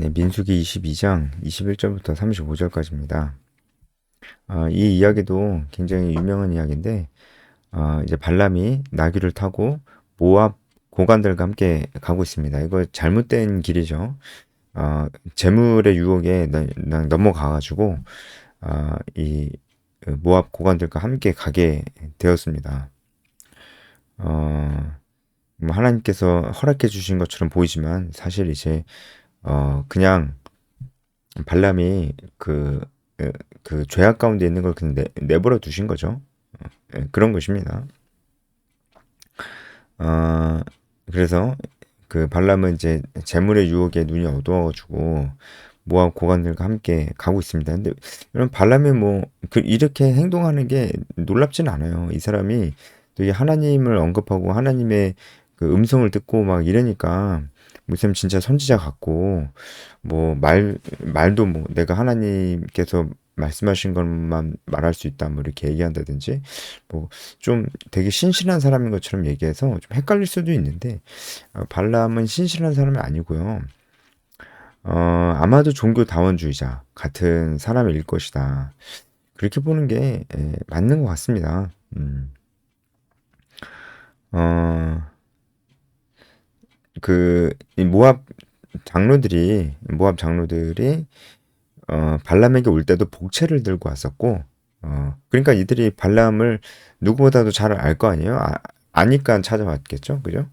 네, 민수기 22장 21절부터 35절까지입니다. 이 이야기도 굉장히 유명한 이야기인데, 이제 발람이 나귀를 타고 모압 고관들과 함께 가고 있습니다. 이거 잘못된 길이죠. 재물의 유혹에 넘어가가지고, 이 모압 고관들과 함께 가게 되었습니다. 뭐 하나님께서 허락해 주신 것처럼 보이지만, 사실 이제, 그냥 발람이 그 죄악 가운데 있는 걸 그냥 내버려 두신 거죠. 그런 것입니다. 어, 그래서 그 발람은 이제 재물의 유혹에 눈이 어두워가지고 모압 고관들과 함께 가고 있습니다. 근데 이런 발람이 뭐 이렇게 행동하는 게 놀랍진 않아요. 이 사람이 되게 하나님을 언급하고 하나님의 그 음성을 듣고 막 이러니까 무슨 진짜 선지자 같고 뭐 말도 뭐 내가 하나님께서 말씀하신 것만 말할 수 있다 뭐 이렇게 얘기한다든지 뭐 좀 되게 신실한 사람인 것처럼 얘기해서 좀 헷갈릴 수도 있는데 발람은 신실한 사람이 아니고요. 아마도 종교 다원주의자 같은 사람일 것이다. 그렇게 보는 게 맞는 것 같습니다. 어, 이 모압 장로들이 발람에게 올 때도 복채를 들고 왔었고, 그러니까 이들이 발람을 누구보다도 잘 알 거 아니에요? 아니까 찾아왔겠죠? 그죠?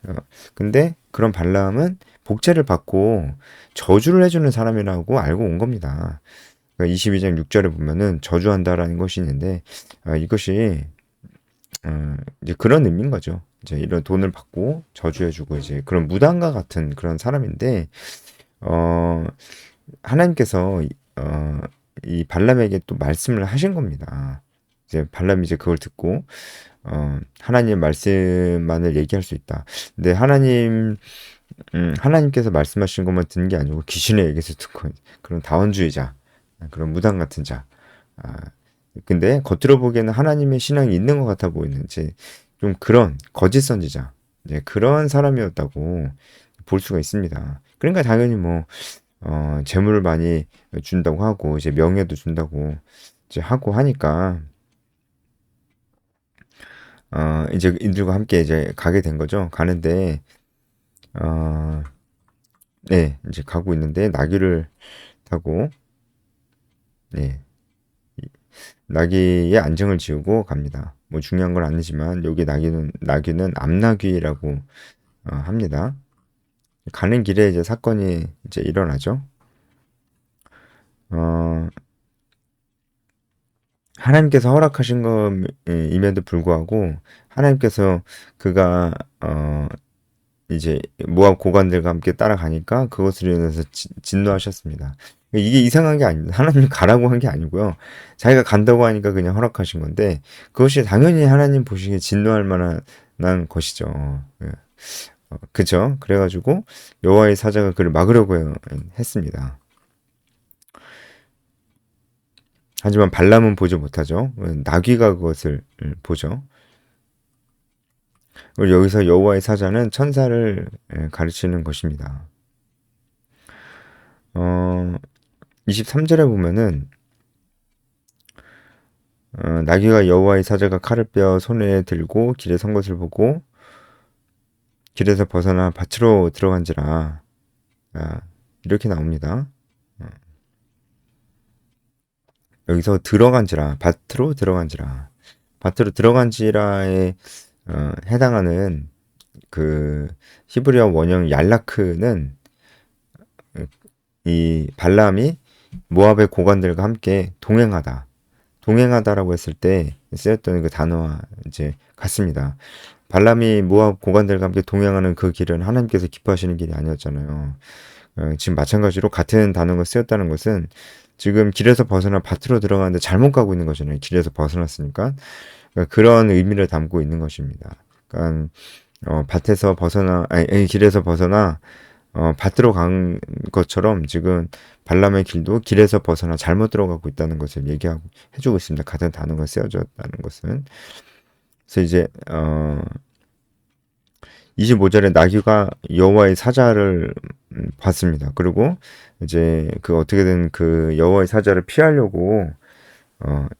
어, 근데 그런 발람은 복채를 받고 저주를 해주는 사람이라고 알고 온 겁니다. 그러니까 22장 6절에 보면은 저주한다라는 것이 있는데, 이것이, 이제 그런 의미인 거죠. 이제 이런 돈을 받고 저주해주고 이제 그런 무당과 같은 그런 사람인데, 어, 하나님께서 이 발람에게 또 말씀을 하신 겁니다. 이제 발람이 이제 그걸 듣고 하나님의 말씀만을 얘기할 수 있다. 근데 하나님께서 말씀하신 것만 듣는 게 아니고 귀신의 얘기에서 듣고 그런 다원주의자, 그런 무당 같은 자. 아, 근데 겉으로 보기에는 하나님의 신앙이 있는 것 같아 보이는 이제 좀 그런 거짓 선지자, 이제 그런 사람이었다고 볼 수가 있습니다. 그러니까 당연히 뭐 재물을 많이 준다고 하고, 이제 명예도 준다고 이제 하고 하니까, 이제 이들과 함께 이제 가게 된 거죠. 가는데, 어, 네, 이제 가고 있는데, 나귀를 타고, 네, 나귀의 안정을 지우고 갑니다. 뭐 중요한 건 아니지만, 여기 나귀는 암나귀라고 합니다. 가는 길에 이제 사건이 이제 일어나죠. 어, 하나님께서 허락하신 것임에도 불구하고 하나님께서 그가 이제 모압 고관들과 함께 따라가니까 그것으로 인해서 진노하셨습니다. 이게 이상한 게 아닙니다. 하나님 가라고 한 게 아니고요. 자기가 간다고 하니까 그냥 허락하신 건데 그것이 당연히 하나님 보시기에 진노할 만한 것이죠. 예. 그죠? 그래가지고 여호와의 사자가 그를 막으려고 했습니다. 하지만 발람은 보지 못하죠. 나귀가 그것을 보죠. 그리고 여기서 여호와의 사자는 천사를 가르치는 것입니다. 어, 23절에 보면은 나귀가 여호와의 사자가 칼을 빼어 손에 들고 길에 선 것을 보고 길에서 벗어나 밭으로 들어간지라. 아, 이렇게 나옵니다. 여기서 들어간지라, 밭으로 들어간지라에 해당하는 그 히브리어 원형 얄라크는 이 발람이 모압의 고관들과 함께 동행하다라고 했을 때 쓰였던 그 단어와 이제 같습니다. 발람이 모압 고관들과 함께 동행하는 그 길은 하나님께서 기뻐하시는 길이 아니었잖아요. 지금 마찬가지로 같은 단어가 쓰였다는 것은 지금 길에서 벗어나 밭으로 들어가는데 잘못 가고 있는 거잖아요. 길에서 벗어났으니까. 그러니까 그런 의미를 담고 있는 것입니다. 그러니까 밭에서 벗어나 아니, 길에서 벗어나 밭으로 간 것처럼 지금 발람의 길도 길에서 벗어나 잘못 들어가고 있다는 것을 얘기하고 해주고 있습니다. 같은 단어가 쓰여졌다는 것은. 그래서 이제 25절에 나귀가 여호와의 사자를 봤습니다. 그리고 이제 그 어떻게든 그 여호와의 사자를 피하려고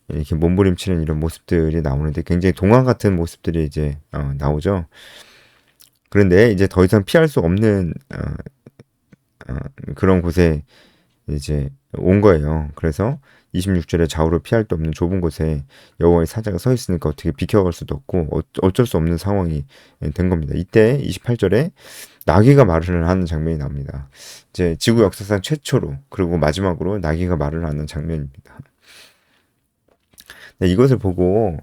이렇게 몸부림치는 이런 모습들이 나오는데 굉장히 동화 같은 모습들이 이제 나오죠. 그런데 이제 더 이상 피할 수 없는 그런 곳에 이제 온 거예요. 그래서 26절에 좌우로 피할 데 없는 좁은 곳에 여호와의 사자가 서 있으니까 어떻게 비켜갈 수도 없고 어쩔 수 없는 상황이 된 겁니다. 이때 28절에 나귀가 말을 하는 장면이 나옵니다. 이제 지구 역사상 최초로 그리고 마지막으로 나귀가 말을 하는 장면입니다. 네, 이것을 보고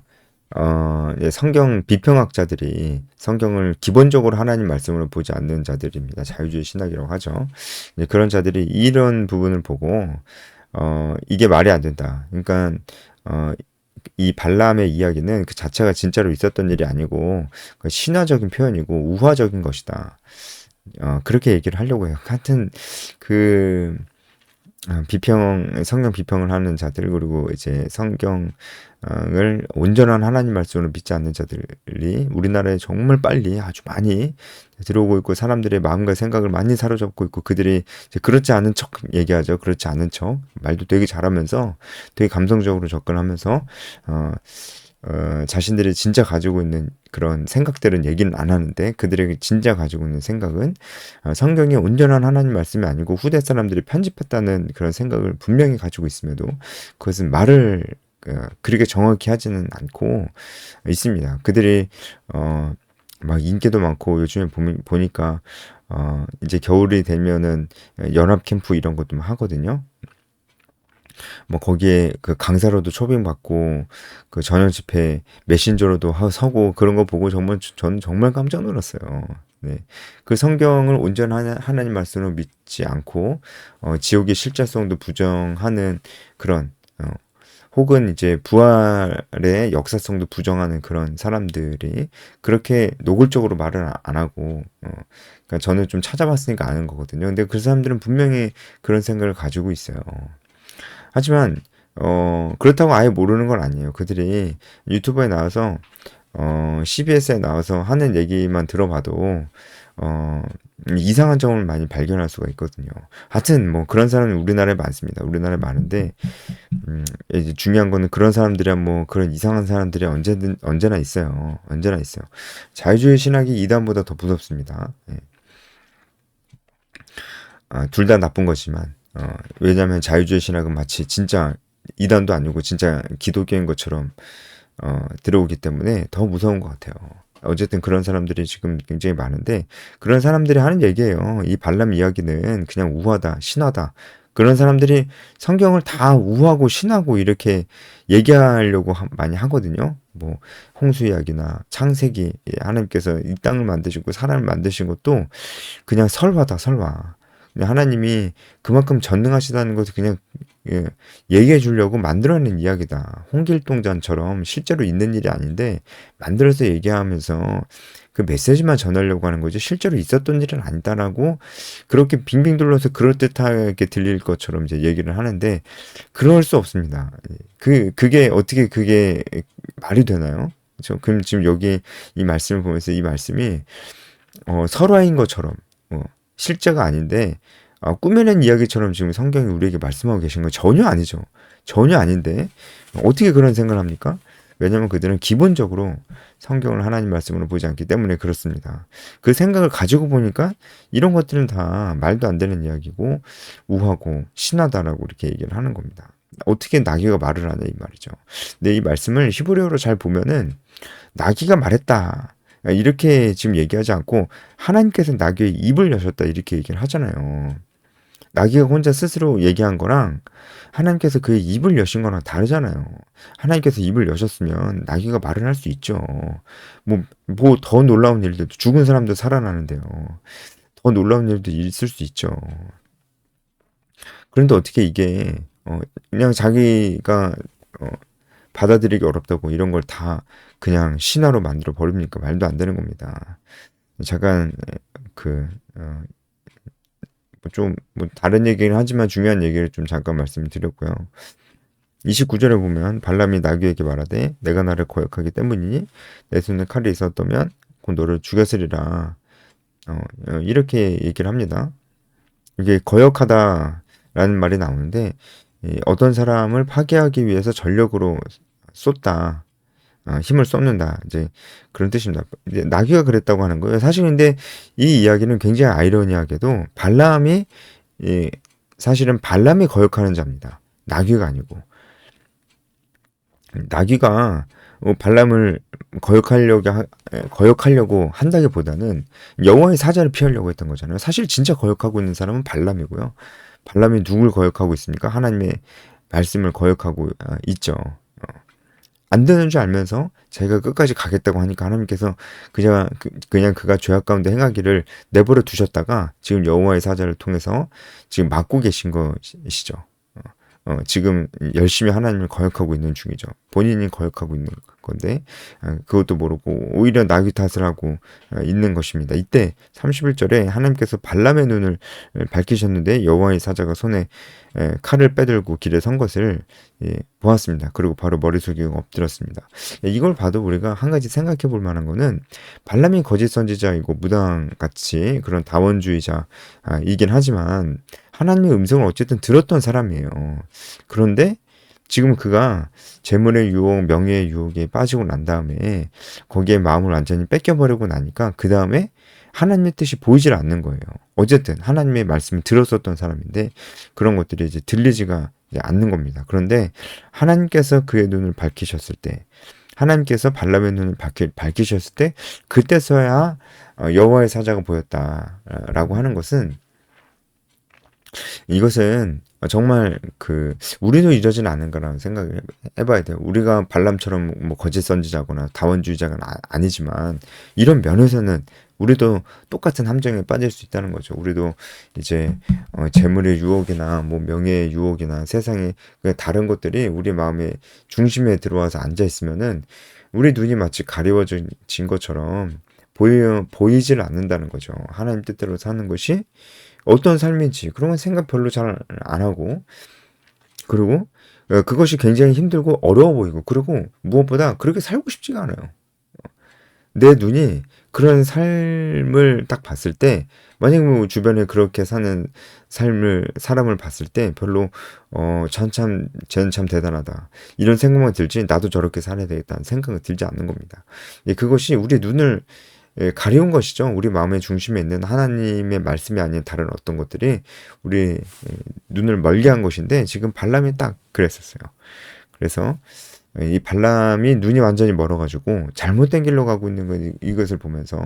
성경 비평학자들이 성경을 기본적으로 하나님 말씀으로 보지 않는 자들입니다. 자유주의 신학이라고 하죠. 그런 자들이 이런 부분을 보고 이게 말이 안 된다. 그러니까 이 발람의 이야기는 그 자체가 진짜로 있었던 일이 아니고 신화적인 표현이고 우화적인 것이다. 그렇게 얘기를 하려고 해요. 하여튼 그 성경 비평을 하는 자들, 그리고 이제 성경을 온전한 하나님 말씀으로 믿지 않는 자들이 우리나라에 정말 빨리 아주 많이 들어오고 있고, 사람들의 마음과 생각을 많이 사로잡고 있고, 그들이 이제 그렇지 않은 척 얘기하죠. 그렇지 않은 척. 말도 되게 잘하면서, 되게 감성적으로 접근하면서, 자신들이 진짜 가지고 있는 그런 생각들은 얘기는 안 하는데, 그들에게 진짜 가지고 있는 생각은 성경이 온전한 하나님 말씀이 아니고 후대 사람들이 편집했다는 그런 생각을 분명히 가지고 있음에도 그것은 말을 그렇게 정확히 하지는 않고 있습니다. 그들이 막 인기도 많고, 요즘에 보니까 이제 겨울이 되면은 연합 캠프 이런 것도 하거든요. 뭐 거기에 그 강사로도 초빙받고 그 전형 집회 메신저로도 서고 그런 거 보고 정말 저는 정말 깜짝 놀랐어요. 네. 그 성경을 온전한 하나님 말씀으로 믿지 않고 지옥의 실제성도 부정하는 그런 혹은 이제 부활의 역사성도 부정하는 그런 사람들이 그렇게 노골적으로 말을 안 하고 그러니까 저는 좀 찾아봤으니까 아는 거거든요. 근데 그 사람들은 분명히 그런 생각을 가지고 있어요. 하지만 그렇다고 아예 모르는 건 아니에요. 그들이 유튜브에 나와서 CBS에 나와서 하는 얘기만 들어봐도 이상한 점을 많이 발견할 수가 있거든요. 하여튼 뭐 그런 사람이 우리나라에 많습니다. 우리나라에 많은데 이제 중요한 거는 그런 사람들이야 뭐 그런 이상한 사람들이 언제나 있어요. 언제나 있어요. 자유주의 신학이 이단보다 더 무섭습니다. 예. 둘 다 나쁜 거지만 왜냐하면 자유주의 신학은 마치 진짜 이단도 아니고 진짜 기독교인 것처럼 들어오기 때문에 더 무서운 것 같아요. 어쨌든 그런 사람들이 지금 굉장히 많은데 그런 사람들이 하는 얘기예요. 이 발람 이야기는 그냥 우화다, 신화다. 그런 사람들이 성경을 다 우화고 신화고 이렇게 얘기하려고 많이 하거든요. 뭐 홍수 이야기나 창세기, 하나님께서 이 땅을 만드시고 사람을 만드신 것도 그냥 설화다, 설화. 하나님이 그만큼 전능하시다는 것을 그냥 얘기해 주려고 만들어낸 이야기다. 홍길동전처럼 실제로 있는 일이 아닌데 만들어서 얘기하면서 그 메시지만 전하려고 하는 거지 실제로 있었던 일은 아니다라고 그렇게 빙빙 둘러서 그럴듯하게 들릴 것처럼 이제 얘기를 하는데 그럴 수 없습니다. 그게 어떻게 그게 말이 되나요? 그렇죠? 그럼 지금 여기 이 말씀을 보면서 이 말씀이 설화인 것처럼 실제가 아닌데 꾸며낸 이야기처럼 지금 성경이 우리에게 말씀하고 계신 건 전혀 아니죠. 전혀 아닌데 어떻게 그런 생각을 합니까? 왜냐하면 그들은 기본적으로 성경을 하나님 말씀으로 보지 않기 때문에 그렇습니다. 그 생각을 가지고 보니까 이런 것들은 다 말도 안 되는 이야기고 우하고 신하다라고 이렇게 얘기를 하는 겁니다. 어떻게 나귀가 말을 하냐 이 말이죠. 근데 이 말씀을 히브리어로 잘 보면은 나귀가 말했다. 이렇게 지금 얘기하지 않고 하나님께서 나귀의 입을 여셨다 이렇게 얘기를 하잖아요. 나귀가 혼자 스스로 얘기한 거랑 하나님께서 그의 입을 여신 거랑 다르잖아요. 하나님께서 입을 여셨으면 나귀가 말을 할 수 있죠. 뭐 더 놀라운 일들도 죽은 사람도 살아나는데요. 더 놀라운 일도 있을 수 있죠. 그런데 어떻게 이게 그냥 자기가 받아들이기 어렵다고 이런 걸 다 그냥 신화로 만들어 버립니까? 말도 안 되는 겁니다. 잠깐 뭐 다른 얘기는 하지만 중요한 얘기를 좀 잠깐 말씀을 드렸고요. 29절에 보면 발람이 나귀에게 말하되 내가 나를 거역하기 때문이니 내 손에 칼이 있었다면 곧 너를 죽였으리라. 이렇게 얘기를 합니다. 이게 거역하다라는 말이 나오는데 어떤 사람을 파괴하기 위해서 전력으로 쏟다. 힘을 쏟는다. 이제 그런 뜻입니다. 이제 나귀가 그랬다고 하는 거예요. 사실 근데 이 이야기는 굉장히 아이러니하게도 발람이 사실은 발람이 거역하는 자입니다. 나귀가 아니고. 나귀가 발람을 거역하려고 한다기보다는 여호와의 사자를 피하려고 했던 거잖아요. 사실 진짜 거역하고 있는 사람은 발람이고요. 발람이 누굴 거역하고 있습니까? 하나님의 말씀을 거역하고 있죠. 안 되는 줄 알면서 자기가 끝까지 가겠다고 하니까 하나님께서 그냥 그가 죄악 가운데 행하기를 내버려 두셨다가 지금 여호와의 사자를 통해서 지금 막고 계신 것이죠. 지금 열심히 하나님을 거역하고 있는 중이죠. 본인이 거역하고 있는 건데 그것도 모르고 오히려 나귀 탓을 하고 있는 것입니다. 이때 31절에 하나님께서 발람의 눈을 밝히셨는데 여호와의 사자가 손에 칼을 빼들고 길에 선 것을 보았습니다. 그리고 바로 머리 숙이고 엎드렸습니다. 이걸 봐도 우리가 한 가지 생각해 볼 만한 거는 발람이 거짓 선지자이고 무당같이 그런 다원주의자이긴 하지만 하나님의 음성을 어쨌든 들었던 사람이에요. 그런데 지금 그가 재물의 유혹, 명예의 유혹에 빠지고 난 다음에 거기에 마음을 완전히 뺏겨버리고 나니까 그 다음에 하나님의 뜻이 보이질 않는 거예요. 어쨌든 하나님의 말씀을 들었었던 사람인데 그런 것들이 이제 들리지가 이제 않는 겁니다. 그런데 하나님께서 그의 눈을 밝히셨을 때, 하나님께서 발람의 눈을 밝히셨을 때 그때서야 여호와의 사자가 보였다라고 하는 것은 이것은 정말 우리도 이러진 않은가라는 생각을 해봐야 돼요. 우리가 발람처럼 뭐 거짓 선지자거나 다원주의자가 아니지만 이런 면에서는 우리도 똑같은 함정에 빠질 수 있다는 거죠. 우리도 이제 재물의 유혹이나 뭐 명예의 유혹이나 세상의 다른 것들이 우리 마음의 중심에 들어와서 앉아 있으면은 우리 눈이 마치 가리워진 것처럼 보이질 않는다는 거죠. 하나님 뜻대로 사는 것이 어떤 삶인지 그런 건 생각 별로 잘 안 하고 그리고 그것이 굉장히 힘들고 어려워 보이고 그리고 무엇보다 그렇게 살고 싶지가 않아요. 내 눈이 그런 삶을 딱 봤을 때 만약에 뭐 주변에 그렇게 사는 사람을 봤을 때 별로 쟤는 참 대단하다 이런 생각만 들지 나도 저렇게 살아야 되겠다는 생각은 들지 않는 겁니다. 그것이 우리 눈을 가려운 것이죠. 우리 마음의 중심에 있는 하나님의 말씀이 아닌 다른 어떤 것들이 우리 눈을 멀게 한 것인데 지금 발람이 딱 그랬었어요. 그래서 이 발람이 눈이 완전히 멀어가지고 잘못된 길로 가고 있는 이것을 보면서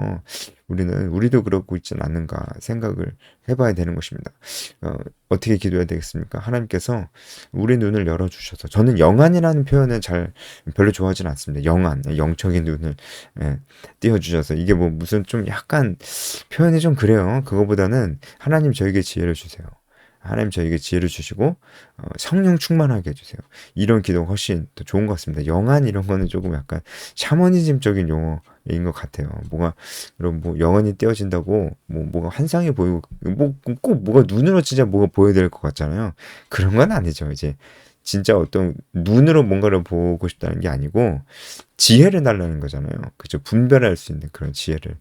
우리도 그러고 있지는 않는가 생각을 해봐야 되는 것입니다. 어떻게 기도해야 되겠습니까? 하나님께서 우리 눈을 열어주셔서 저는 영안이라는 표현을 별로 좋아하지는 않습니다. 영적인 눈을 띄워주셔서 이게 뭐 무슨 좀 약간 표현이 좀 그래요. 그거보다는 하나님 저에게 지혜를 주세요. 하나님 저에게 지혜를 주시고 성령 충만하게 해주세요. 이런 기도가 훨씬 더 좋은 것 같습니다. 영안 이런 거는 조금 약간 샤머니즘적인 용어인 것 같아요. 그럼 뭐 영안이 떼어진다고 뭐가 환상이 보이고 꼭 뭐가 눈으로 진짜 뭐가 보여야 될 것 같잖아요. 그런 건 아니죠. 이제 진짜 어떤 눈으로 뭔가를 보고 싶다는 게 아니고 지혜를 달라는 거잖아요. 그죠? 분별할 수 있는 그런 지혜를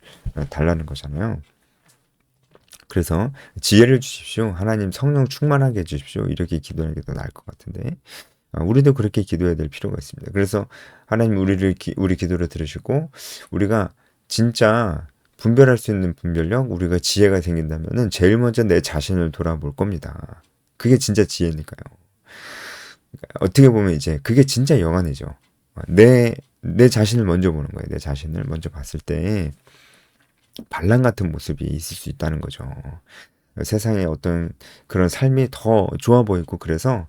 달라는 거잖아요. 그래서 지혜를 주십시오. 하나님 성령 충만하게 해주십시오. 이렇게 기도하는 게 더 나을 것 같은데 우리도 그렇게 기도해야 될 필요가 있습니다. 그래서 하나님 우리 기도를 들으시고 우리가 진짜 분별할 수 있는 분별력, 우리가 지혜가 생긴다면은 제일 먼저 내 자신을 돌아볼 겁니다. 그게 진짜 지혜니까요. 어떻게 보면 이제 그게 진짜 영안이죠. 내 자신을 먼저 보는 거예요. 내 자신을 먼저 봤을 때 반란 같은 모습이 있을 수 있다는 거죠. 세상에 어떤 그런 삶이 더 좋아 보이고 그래서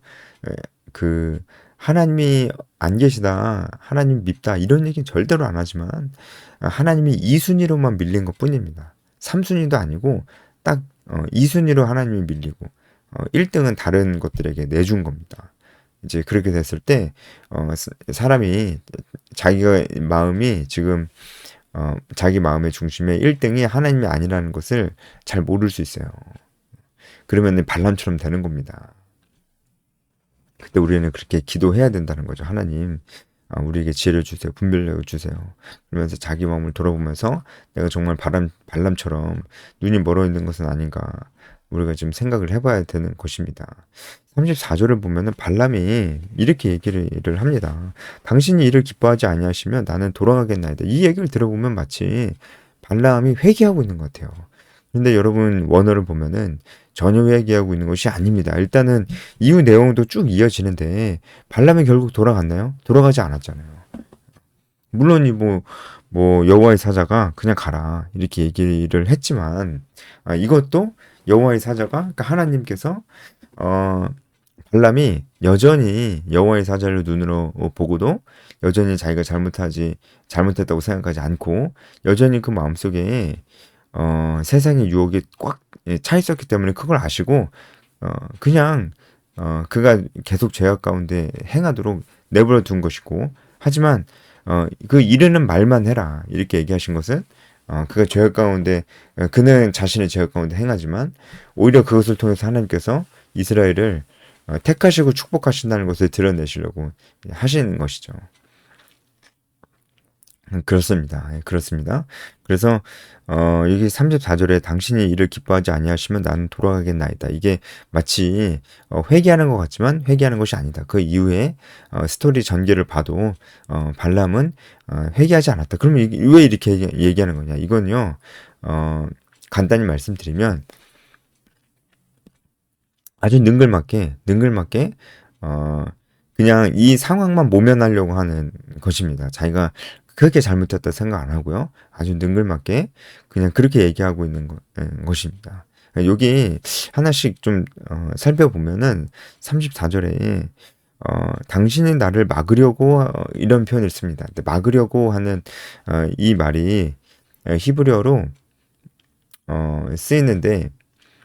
하나님이 안 계시다, 하나님 밉다 이런 얘기는 절대로 안 하지만 하나님이 2순위로만 밀린 것 뿐입니다. 3순위도 아니고 딱 2순위로 하나님이 밀리고 1등은 다른 것들에게 내준 겁니다. 이제 그렇게 됐을 때 사람이 자기가 마음이 지금 자기 마음의 중심에 1등이 하나님이 아니라는 것을 잘 모를 수 있어요. 그러면 발람처럼 되는 겁니다. 그때 우리는 그렇게 기도해야 된다는 거죠. 하나님, 우리에게 지혜를 주세요. 분별력을 주세요. 그러면서 자기 마음을 돌아보면서 내가 정말 발람처럼 눈이 멀어 있는 것은 아닌가. 우리가 좀 생각을 해봐야 되는 것입니다. 34절을 보면은 발람이 이렇게 얘기를 합니다. 당신이 이를 기뻐하지 아니하시면 나는 돌아가겠나이다. 이 얘기를 들어보면 마치 발람이 회개하고 있는 것 같아요. 근데 여러분 원어를 보면은 전혀 회개하고 있는 것이 아닙니다. 일단은 이후 내용도 쭉 이어지는데 발람이 결국 돌아갔나요? 돌아가지 않았잖아요. 물론 여호와의 사자가 그냥 가라 이렇게 얘기를 했지만 이것도 여호와의 사자가 그러니까 하나님께서 어, 발람이 여전히 여호와의 사자를 눈으로 보고도 여전히 자기가 잘못했다고 생각하지 않고 여전히 그 마음속에 세상의 유혹이 꽉 차 있었기 때문에 그걸 아시고 그냥 그가 계속 죄악 가운데 행하도록 내버려 둔 것이고 하지만 그 이르는 말만 해라 이렇게 얘기하신 것은 그가 죄악 가운데 그는 자신의 죄악 가운데 행하지만 오히려 그것을 통해서 하나님께서 이스라엘을 택하시고 축복하신다는 것을 드러내시려고 하시는 것이죠. 그렇습니다. 예, 그렇습니다. 그래서 여기 34절에 당신이 이를 기뻐하지 아니하시면 나는 돌아가겠나이다. 이게 마치 회개하는 것 같지만 회개하는 것이 아니다. 그 이후에 스토리 전개를 봐도 발람은 회개하지 않았다. 그러면 왜 이렇게 얘기하는 거냐? 이건요. 간단히 말씀드리면 아주 능글맞게 그냥 이 상황만 모면하려고 하는 것입니다. 자기가 그렇게 잘못했다 생각 안 하고요. 아주 능글맞게 그냥 그렇게 얘기하고 있는 것입니다. 여기 하나씩 좀 살펴보면은 34절에 당신이 나를 막으려고 이런 표현을 씁니다. 근데 막으려고 하는 이 말이 히브리어로 쓰이는데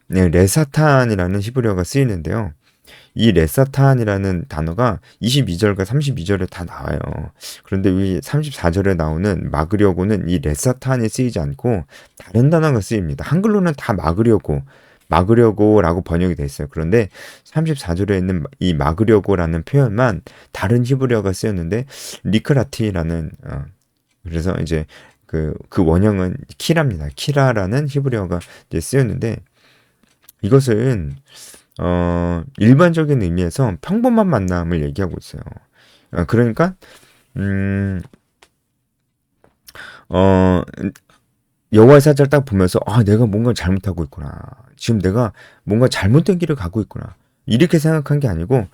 네, 레사탄이라는 히브리어가 쓰이는데요. 이 레사탄이라는 단어가 22절과 32절에 다 나와요. 그런데 이 34절에 나오는 막으려고는 이 레사탄이 쓰이지 않고 다른 단어가 쓰입니다. 한글로는 다 막으려고라고 번역이 돼 있어요. 그런데 34절에 있는 이 막으려고라는 표현만 다른 히브리어가 쓰였는데 리크라티라는 그래서 이제 그 원형은 키라입니다. 키라라는 히브리어가 이제 쓰였는데 이것은 일반적인 의미에서 평범한 만남을 얘기하고 있어요. 그러니까 어, 여호와의 사자를 딱 보면서 내가 뭔가 잘못하고 있구나. 지금 내가 뭔가 잘못된 길을 가고 있구나. 이렇게 생각한 게 아니고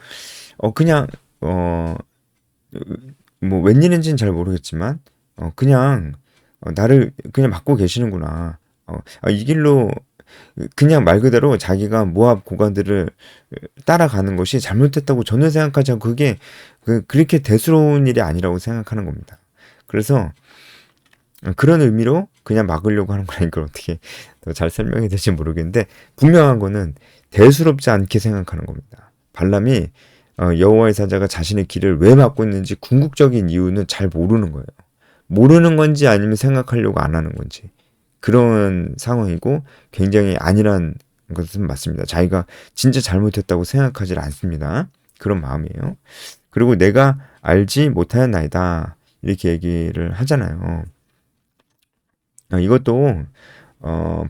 그냥 뭐 웬일인지는 잘 모르겠지만 그냥 나를 그냥 맡고 계시는구나. 이 길로 그냥 말 그대로 자기가 모압 고관들을 따라가는 것이 잘못됐다고 전혀 생각하지 않고 그게 그렇게 대수로운 일이 아니라고 생각하는 겁니다. 그래서 그런 의미로 그냥 막으려고 하는 거라니까 어떻게 더 잘 설명이 될지 모르겠는데 분명한 거는 대수롭지 않게 생각하는 겁니다. 발람이 여호와의 사자가 자신의 길을 왜 막고 있는지 궁극적인 이유는 잘 모르는 거예요. 모르는 건지 아니면 생각하려고 안 하는 건지. 그런 상황이고 굉장히 안일한 것은 맞습니다. 자기가 진짜 잘못했다고 생각하지 않습니다. 그런 마음이에요. 그리고 내가 알지 못하였나이다 이렇게 얘기를 하잖아요. 이것도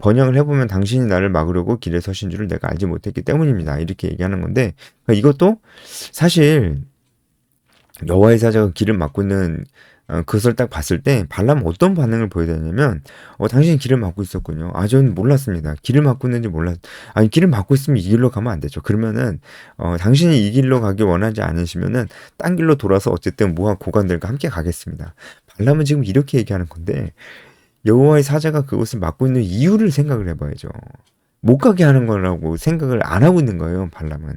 번역을 해보면 당신이 나를 막으려고 길에 서신 줄을 내가 알지 못했기 때문입니다. 이렇게 얘기하는 건데 이것도 사실 여호와의 사자가 길을 막고 있는 그것을 딱 봤을 때 발람은 어떤 반응을 보여야 되냐면 당신이 길을 막고 있었군요. 저는 몰랐습니다. 길을 막고 있는지 아니 길을 막고 있으면 이 길로 가면 안 되죠. 그러면은 당신이 이 길로 가길 원하지 않으시면은 딴 길로 돌아서 어쨌든 모압 고관들과 함께 가겠습니다. 발람은 지금 이렇게 얘기하는 건데 여호와의 사자가 그것을 막고 있는 이유를 생각을 해봐야죠. 못 가게 하는 거라고 생각을 안 하고 있는 거예요. 발람은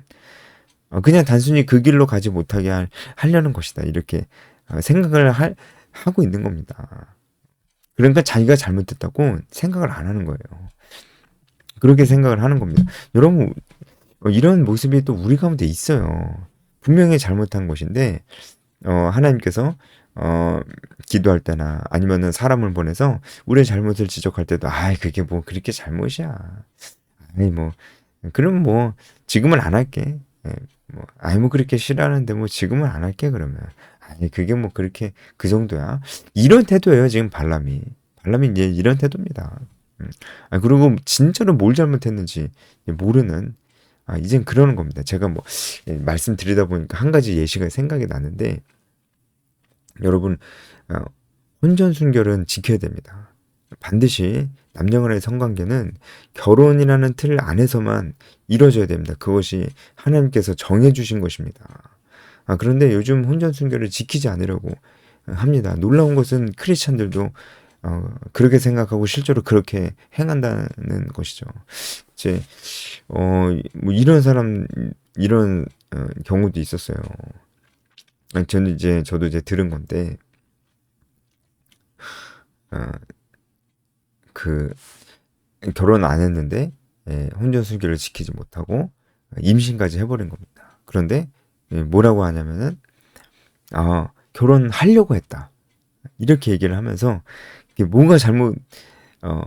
그냥 단순히 그 길로 가지 못하게 하려는 것이다. 이렇게 생각을 하고 있는 겁니다. 그러니까 자기가 잘못했다고 생각을 안 하는 거예요. 그렇게 생각을 하는 겁니다. 여러분, 이런 모습이 또 우리 가운데 있어요. 분명히 잘못한 것인데, 하나님께서, 기도할 때나 아니면은 사람을 보내서 우리의 잘못을 지적할 때도, 그게 뭐 그렇게 잘못이야. 그럼 지금은 안 할게. 뭐 그렇게 싫어하는데 지금은 안 할게 그러면 아니 그게 뭐 그렇게 그 정도야. 이런 태도예요 지금 발람이. 발람이 이제 이런 태도입니다. 그리고 진짜로 뭘 잘못했는지 모르는 이젠 그러는 겁니다. 제가 뭐 말씀드리다 보니까 한 가지 예시가 생각이 나는데 여러분 어, 혼전순결은 지켜야 됩니다. 반드시 남녀간의 성관계는 결혼이라는 틀 안에서만 이루어져야 됩니다. 그것이 하나님께서 정해주신 것입니다. 그런데 요즘 혼전순결을 지키지 않으려고 합니다. 놀라운 것은 크리스찬들도 그렇게 생각하고 실제로 그렇게 행한다는 것이죠. 이제 뭐 이런 사람 이런 경우도 있었어요. 저도 이제 들은 건데 어, 그 결혼 안 했는데 혼전순결을 지키지 못하고 임신까지 해버린 겁니다. 그런데 뭐라고 하냐면은 결혼하려고 했다 이렇게 얘기를 하면서 이게 뭔가 잘못 어,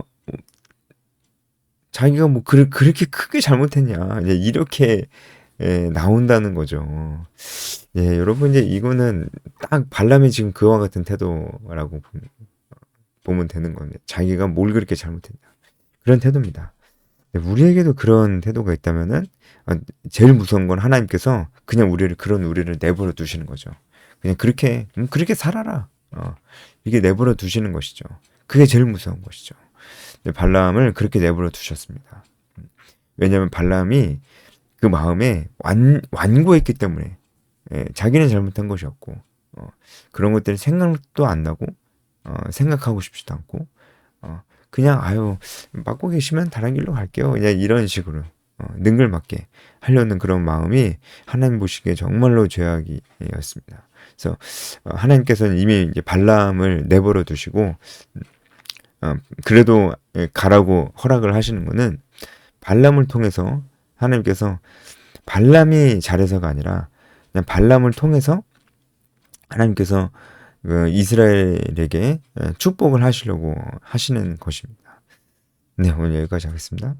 자기가 뭐 그렇게 크게 잘못했냐 이렇게 나온다는 거죠. 여러분 이제 이거는 딱 발람이 지금 그와 같은 태도라고 보면 되는 겁니다. 자기가 뭘 그렇게 잘못했냐 그런 태도입니다. 우리에게도 그런 태도가 있다면은 제일 무서운 건 하나님께서 그냥 그런 우리를 내버려 두시는 거죠. 그냥 그렇게 살아라. 이게 내버려 두시는 것이죠. 그게 제일 무서운 것이죠. 발람을 그렇게 내버려 두셨습니다. 왜냐하면 발람이 그 마음에 완고했기 때문에 자기는 잘못한 것이었고 그런 것들이 생각도 안 나고 생각하고 싶지도 않고 그냥 맡고 계시면 다른 길로 갈게요. 그냥 이런 식으로 능글맞게 하려는 그런 마음이 하나님 보시기에 정말로 죄악이었습니다. 그래서 하나님께서는 이미 이제 발람을 내버려 두시고 그래도 가라고 허락을 하시는 거는 발람을 통해서 하나님께서 발람이 잘해서가 아니라 그냥 발람을 통해서 하나님께서 이스라엘에게 축복을 하시려고 하시는 것입니다. 네, 오늘 여기까지 하겠습니다.